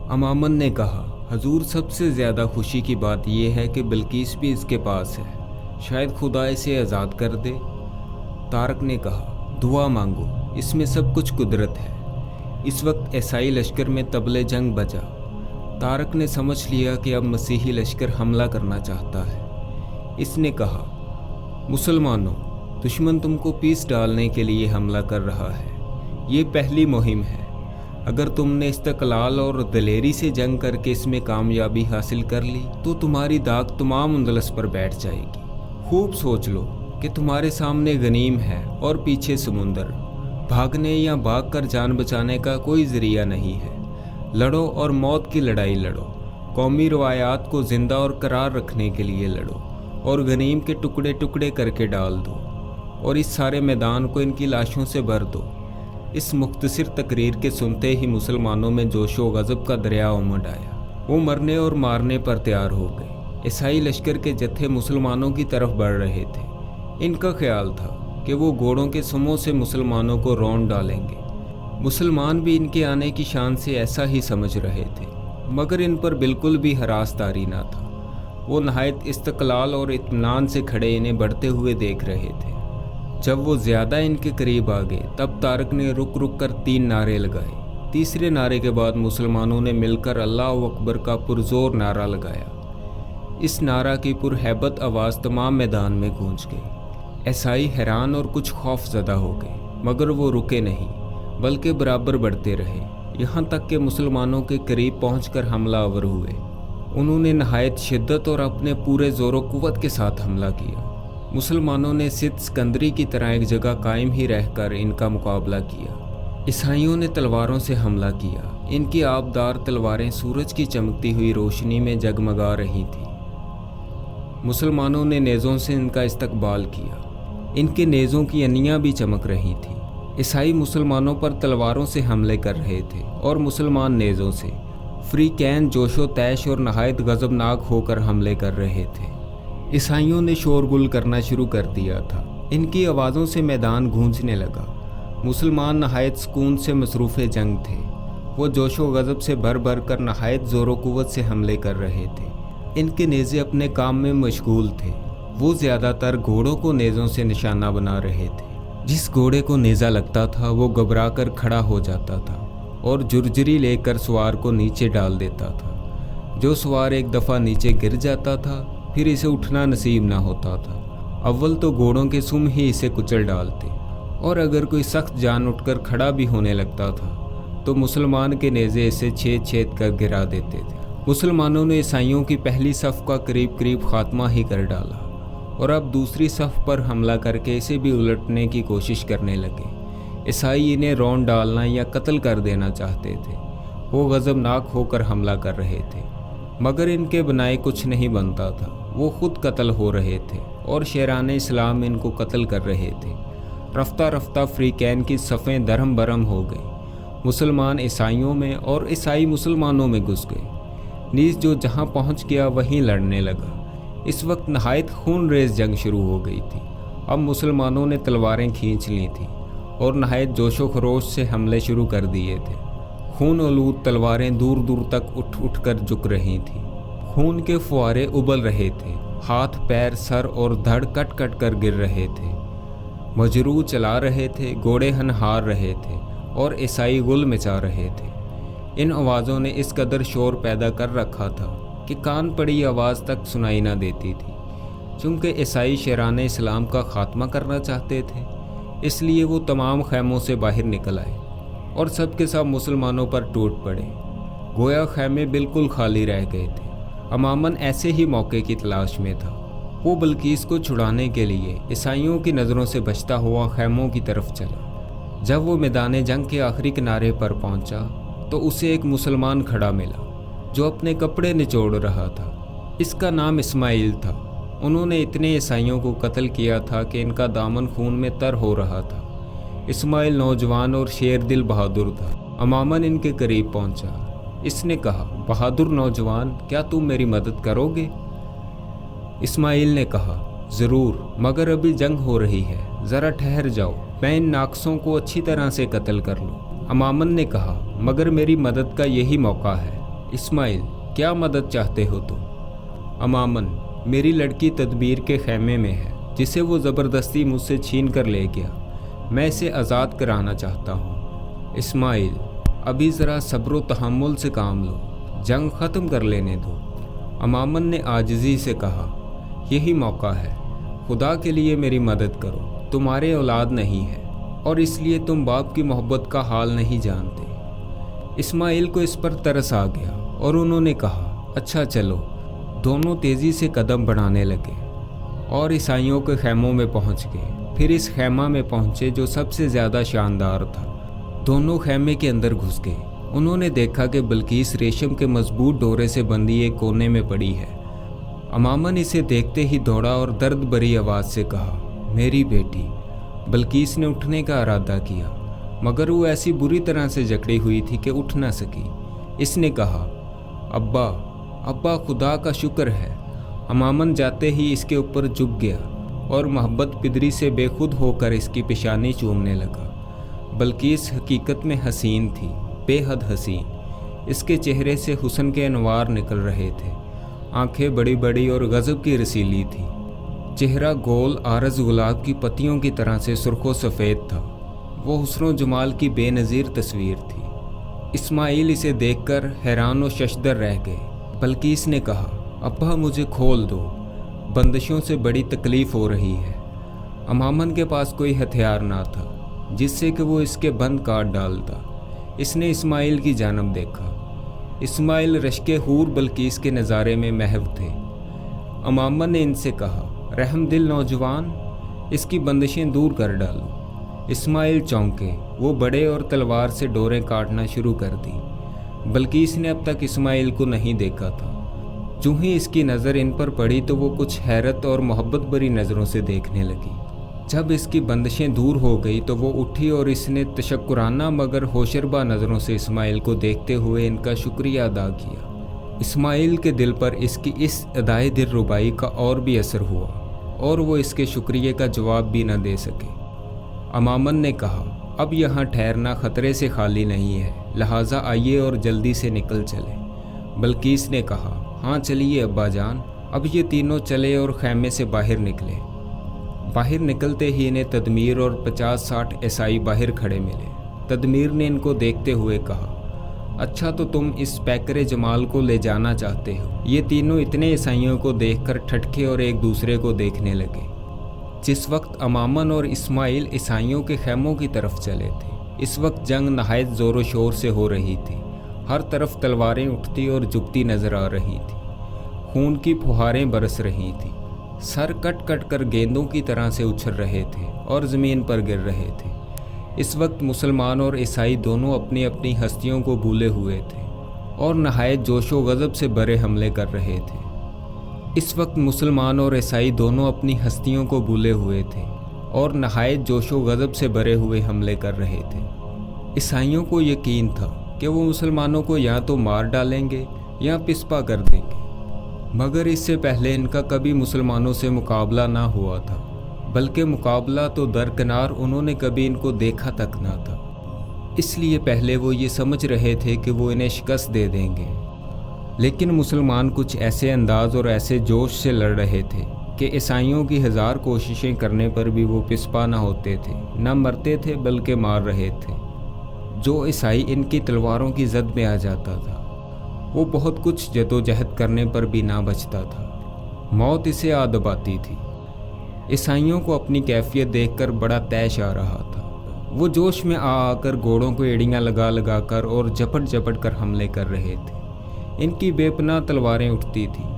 امامن نے کہا، حضور سب سے زیادہ خوشی کی بات یہ ہے کہ بلقیس بھی اس کے پاس ہے، شاید خدا اسے آزاد کر دے۔ طارق نے کہا، دعا مانگو، اس میں سب کچھ قدرت ہے۔ اس وقت عیسائی لشکر میں طبلِ جنگ بجا۔ طارق نے سمجھ لیا کہ اب مسیحی لشکر حملہ کرنا چاہتا ہے۔ اس نے کہا، مسلمانوں، دشمن تم کو پیس ڈالنے کے لیے حملہ کر رہا ہے۔ یہ پہلی مہم ہے۔ اگر تم نے استقلال اور دلیری سے جنگ کر کے اس میں کامیابی حاصل کر لی تو تمہاری داغ تمام اندلس پر بیٹھ جائے گی۔ خوب سوچ لو کہ تمہارے سامنے غنیم ہے اور پیچھے سمندر۔ بھاگنے یا بھاگ کر جان بچانے کا کوئی ذریعہ نہیں ہے۔ لڑو اور موت کی لڑائی لڑو۔ قومی روایات کو زندہ اور قرار رکھنے کے لیے لڑو اور غنیم کے ٹکڑے ٹکڑے کر کے ڈال دو اور اس سارے میدان کو ان کی لاشوں سے بھر دو۔ اس مختصر تقریر کے سنتے ہی مسلمانوں میں جوش و غضب کا دریا امڈ آیا۔ وہ مرنے اور مارنے پر تیار ہو گئے۔ عیسائی لشکر کے جتھے مسلمانوں کی طرف بڑھ رہے تھے۔ ان کا خیال تھا کہ وہ گھوڑوں کے سموں سے مسلمانوں کو رون ڈالیں گے۔ مسلمان بھی ان کے آنے کی شان سے ایسا ہی سمجھ رہے تھے، مگر ان پر بالکل بھی ہراس تاری نہ تھا۔ وہ نہایت استقلال اور اطمینان سے کھڑے انہیں بڑھتے ہوئے دیکھ رہے تھے۔ جب وہ زیادہ ان کے قریب آ گئے تب طارق نے رک رک کر 3 نعرے لگائے۔ تیسرے نعرے کے بعد مسلمانوں نے مل کر اللہ اکبر کا پرزور نعرہ لگایا۔ اس نعرہ کی پرہیبت آواز تمام میدان میں گونج گئی۔ عیسائی حیران اور کچھ خوف زدہ ہو گئے، مگر وہ رکے نہیں بلکہ برابر بڑھتے رہے، یہاں تک کہ مسلمانوں کے قریب پہنچ کر حملہ آور ہوئے۔ انہوں نے نہایت شدت اور اپنے پورے زور و قوت کے ساتھ حملہ کیا۔ مسلمانوں نے سدھ سکندری کی طرح ایک جگہ قائم ہی رہ کر ان کا مقابلہ کیا۔ عیسائیوں نے تلواروں سے حملہ کیا۔ ان کی آبدار تلواریں سورج کی چمکتی ہوئی روشنی میں جگمگا رہی تھیں۔ مسلمانوں نے نیزوں سے ان کا استقبال کیا۔ ان کے نیزوں کی انیاں بھی چمک رہی تھیں۔ عیسائی مسلمانوں پر تلواروں سے حملے کر رہے تھے اور مسلمان نیزوں سے۔ فریقین جوش و طیش اور نہایت غضبناک ہو کر حملے کر رہے تھے۔ عیسائیوں نے شور گل کرنا شروع کر دیا تھا۔ ان کی آوازوں سے میدان گونجنے لگا۔ مسلمان نہایت سکون سے مصروف جنگ تھے۔ وہ جوش و غضب سے بھر بھر کر نہایت زور و قوت سے حملے کر رہے تھے۔ ان کے نیزے اپنے کام میں مشغول تھے۔ وہ زیادہ تر گھوڑوں کو نیزوں سے نشانہ بنا رہے تھے۔ جس گھوڑے کو نیزہ لگتا تھا وہ گھبرا کر کھڑا ہو جاتا تھا اور جرجری لے کر سوار کو نیچے ڈال دیتا تھا۔ جو سوار ایک دفعہ نیچے گر جاتا تھا پھر اسے اٹھنا نصیب نہ ہوتا تھا۔ اول تو گھوڑوں کے سم ہی اسے کچل ڈالتے، اور اگر کوئی سخت جان اٹھ کر کھڑا بھی ہونے لگتا تھا تو مسلمان کے نیزے اسے چھید چھید کر گرا دیتے تھے۔ مسلمانوں نے عیسائیوں کی پہلی صف کا قریب قریب خاتمہ ہی کر ڈالا اور اب دوسری صف پر حملہ کر کے اسے بھی الٹنے کی کوشش کرنے لگے۔ عیسائی انہیں رون ڈالنا یا قتل کر دینا چاہتے تھے۔ وہ غضبناک ہو کر حملہ کر رہے تھے، مگر ان کے بنائے کچھ نہیں بنتا تھا۔ وہ خود قتل ہو رہے تھے اور شیران اسلام ان کو قتل کر رہے تھے۔ رفتہ رفتہ فریقین کی صفیں درہم برہم ہو گئی۔ مسلمان عیسائیوں میں اور عیسائی مسلمانوں میں گھس گئے۔ نیز جو جہاں پہنچ گیا وہیں لڑنے لگا۔ اس وقت نہایت خون ریز جنگ شروع ہو گئی تھی۔ اب مسلمانوں نے تلواریں کھینچ لی تھیں اور نہایت جوش و خروش سے حملے شروع کر دیے تھے۔ خون آلود تلواریں دور دور تک اٹھ اٹھ کر جھک رہی تھیں۔ خون کے فوارے ابل رہے تھے۔ ہاتھ پیر سر اور دھڑ کٹ کٹ کر گر رہے تھے۔ مجروح چلا رہے تھے، گھوڑے ہنہار رہے تھے اور عیسائی غل مچا رہے تھے۔ ان آوازوں نے اس قدر شور پیدا کر رکھا تھا کہ کان پڑی آواز تک سنائی نہ دیتی تھی۔ چونکہ عیسائی شیران اسلام کا خاتمہ کرنا چاہتے تھے، اس لیے وہ تمام خیموں سے باہر نکل آئے اور سب کے سب مسلمانوں پر ٹوٹ پڑے۔ گویا خیمے بالکل خالی رہ گئے تھے۔ امامن ایسے ہی موقع کی تلاش میں تھا۔ وہ بلقیس کو چھڑانے کے لیے عیسائیوں کی نظروں سے بچتا ہوا خیموں کی طرف چلا۔ جب وہ میدان جنگ کے آخری کنارے پر پہنچا تو اسے ایک مسلمان کھڑا ملا جو اپنے کپڑے نچوڑ رہا تھا۔ اس کا نام اسماعیل تھا۔ انہوں نے اتنے عیسائیوں کو قتل کیا تھا کہ ان کا دامن خون میں تر ہو رہا تھا۔ اسماعیل نوجوان اور شیر دل بہادر تھا۔ امامن ان کے قریب پہنچا۔ اس نے کہا، بہادر نوجوان، کیا تم میری مدد کرو گے؟ اسماعیل نے کہا، ضرور، مگر ابھی جنگ ہو رہی ہے، ذرا ٹھہر جاؤ، میں ان ناقصوں کو اچھی طرح سے قتل کر لوں۔ امامن نے کہا، مگر میری مدد کا یہی موقع ہے۔ اسماعیل کیا مدد چاہتے ہو تم؟ امامن میری لڑکی تدبیر کے خیمے میں ہے جسے وہ زبردستی مجھ سے چھین کر لے گیا، میں اسے آزاد کرانا چاہتا ہوں۔ اسماعیل ابھی ذرا صبر و تحمل سے کام لو، جنگ ختم کر لینے دو۔ امامن نے عاجزی سے کہا یہی موقع ہے، خدا کے لیے میری مدد کرو، تمہارے اولاد نہیں ہے اور اس لیے تم باپ کی محبت کا حال نہیں جانتے۔ اسماعیل کو اس پر ترس آ گیا اور انہوں نے کہا اچھا چلو۔ دونوں تیزی سے قدم بڑھانے لگے اور عیسائیوں کے خیموں میں پہنچ گئے۔ پھر اس خیمہ میں پہنچے جو سب سے زیادہ شاندار تھا۔ دونوں خیمے کے اندر گھس گئے۔ انہوں نے دیکھا کہ بلقیس ریشم کے مضبوط ڈورے سے بندھی ایک کونے میں پڑی ہے۔ امامن اسے دیکھتے ہی دوڑا اور درد بھری آواز سے کہا میری بیٹی۔ بلقیس نے اٹھنے کا ارادہ کیا مگر وہ ایسی بری طرح سے جکڑی ہوئی تھی کہ اٹھ نہ سکی۔ اس نے کہا ابا ابا خدا کا شکر ہے۔ امامن جاتے ہی اس کے اوپر جھک گیا اور محبت پدری سے بے خود ہو کر اس کی پیشانی چومنے لگا۔ بلقیس حقیقت میں حسین تھی، بے حد حسین۔ اس کے چہرے سے حسن کے انوار نکل رہے تھے، آنکھیں بڑی بڑی اور غضب کی رسیلی تھی، چہرہ گول عارض گلاب کی پتیوں کی طرح سے سرخ و سفید تھا۔ وہ حسن و جمال کی بے نظیر تصویر تھی۔ اسماعیل اسے دیکھ کر حیران و ششدر رہ گئے۔ بلقیس نے کہا ابا مجھے کھول دو، بندشوں سے بڑی تکلیف ہو رہی ہے۔ امامن کے پاس کوئی ہتھیار نہ تھا جس سے کہ وہ اس کے بند کاٹ ڈالتا۔ اس نے اسماعیل کی جانب دیکھا۔ اسماعیل رشک حور بلقیس کے نظارے میں محو تھے۔ امامن نے ان سے کہا رحم دل نوجوان، اس کی بندشیں دور کر ڈالو۔ اسماعیل چونکے، وہ بڑے اور تلوار سے ڈوریں کاٹنا شروع کر دی۔ بلقیس نے اب تک اسماعیل کو نہیں دیکھا تھا۔ جو ہی اس کی نظر ان پر پڑی تو وہ کچھ حیرت اور محبت بھری نظروں سے دیکھنے لگی۔ جب اس کی بندشیں دور ہو گئی تو وہ اٹھی اور اس نے تشکرانہ مگر ہوشربا نظروں سے اسماعیل کو دیکھتے ہوئے ان کا شکریہ ادا کیا۔ اسماعیل کے دل پر اس کی اس ادائے دل ربائی کا اور بھی اثر ہوا اور وہ اس کے شکریہ کا جواب بھی نہ دے سکے۔ امامن نے کہا اب یہاں ٹھہرنا خطرے سے خالی نہیں ہے، لہٰذا آئیے اور جلدی سے نکل چلے۔ بلقیس نے کہا ہاں چلیے ابا جان۔ اب یہ تینوں چلے اور خیمے سے باہر نکلے۔ باہر نکلتے ہی انہیں تدمیر اور 50-60 عیسائی باہر کھڑے ملے۔ تدمیر نے ان کو دیکھتے ہوئے کہا اچھا تو تم اس پیکر جمال کو لے جانا چاہتے ہو۔ یہ تینوں اتنے عیسائیوں کو دیکھ کر ٹھٹکے اور ایک دوسرے کو دیکھنے لگے۔ جس وقت امامن اور اسماعیل عیسائیوں کے خیموں کی طرف چلے تھے اس وقت جنگ نہایت زور و شور سے ہو رہی تھی۔ ہر طرف تلواریں اٹھتی اور جھکتی نظر آ رہی تھیں، خون کی پھوہاریں برس رہی تھیں، سر کٹ کٹ کر گیندوں کی طرح سے اچھل رہے تھے اور زمین پر گر رہے تھے۔ اس وقت مسلمان اور عیسائی دونوں اپنی اپنی ہستیوں کو بھولے ہوئے تھے اور نہایت جوش و غضب سے بڑے حملے کر رہے تھے۔ اس وقت مسلمان اور عیسائی دونوں اپنی ہستیوں کو بھولے ہوئے تھے اور نہایت جوش و غضب سے بھرے ہوئے حملے کر رہے تھے۔ عیسائیوں کو یقین تھا کہ وہ مسلمانوں کو یا تو مار ڈالیں گے یا پسپا کر دیں گے، مگر اس سے پہلے ان کا کبھی مسلمانوں سے مقابلہ نہ ہوا تھا، بلکہ مقابلہ تو درکنار انہوں نے کبھی ان کو دیکھا تک نہ تھا۔ اس لیے پہلے وہ یہ سمجھ رہے تھے کہ وہ انہیں شکست دے دیں گے، لیکن مسلمان کچھ ایسے انداز اور ایسے جوش سے لڑ رہے تھے کہ عیسائیوں کی 1000 کوششیں کرنے پر بھی وہ پسپا نہ ہوتے تھے، نہ مرتے تھے بلکہ مار رہے تھے۔ جو عیسائی ان کی تلواروں کی زد میں آ جاتا تھا وہ بہت کچھ جدوجہد کرنے پر بھی نہ بچتا تھا، موت اسے آ دباتی تھی۔ عیسائیوں کو اپنی کیفیت دیکھ کر بڑا طیش آ رہا تھا۔ وہ جوش میں آ کر گھوڑوں کو ایڑیاں لگا لگا کر اور جھپٹ جھپٹ کر حملے کر رہے تھے۔ ان کی بے پناہ تلواریں اٹھتی تھیں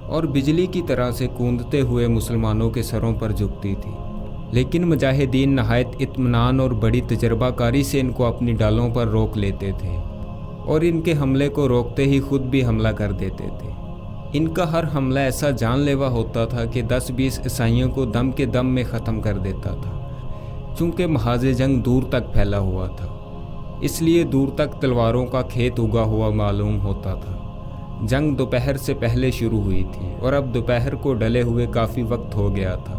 اور بجلی کی طرح سے کوندتے ہوئے مسلمانوں کے سروں پر جھکتی تھی، لیکن مجاہدین نہایت اطمینان اور بڑی تجربہ کاری سے ان کو اپنی ڈالوں پر روک لیتے تھے اور ان کے حملے کو روکتے ہی خود بھی حملہ کر دیتے تھے۔ ان کا ہر حملہ ایسا جان لیوا ہوتا تھا کہ 10-20 عیسائیوں کو دم کے دم میں ختم کر دیتا تھا۔ چونکہ محاذ جنگ دور تک پھیلا ہوا تھا اس لیے دور تک تلواروں کا کھیت اگا ہوا معلوم ہوتا تھا۔ جنگ دوپہر سے پہلے شروع ہوئی تھی اور اب دوپہر کو ڈلے ہوئے کافی وقت ہو گیا تھا۔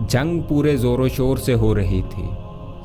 جنگ پورے زور و شور سے ہو رہی تھی۔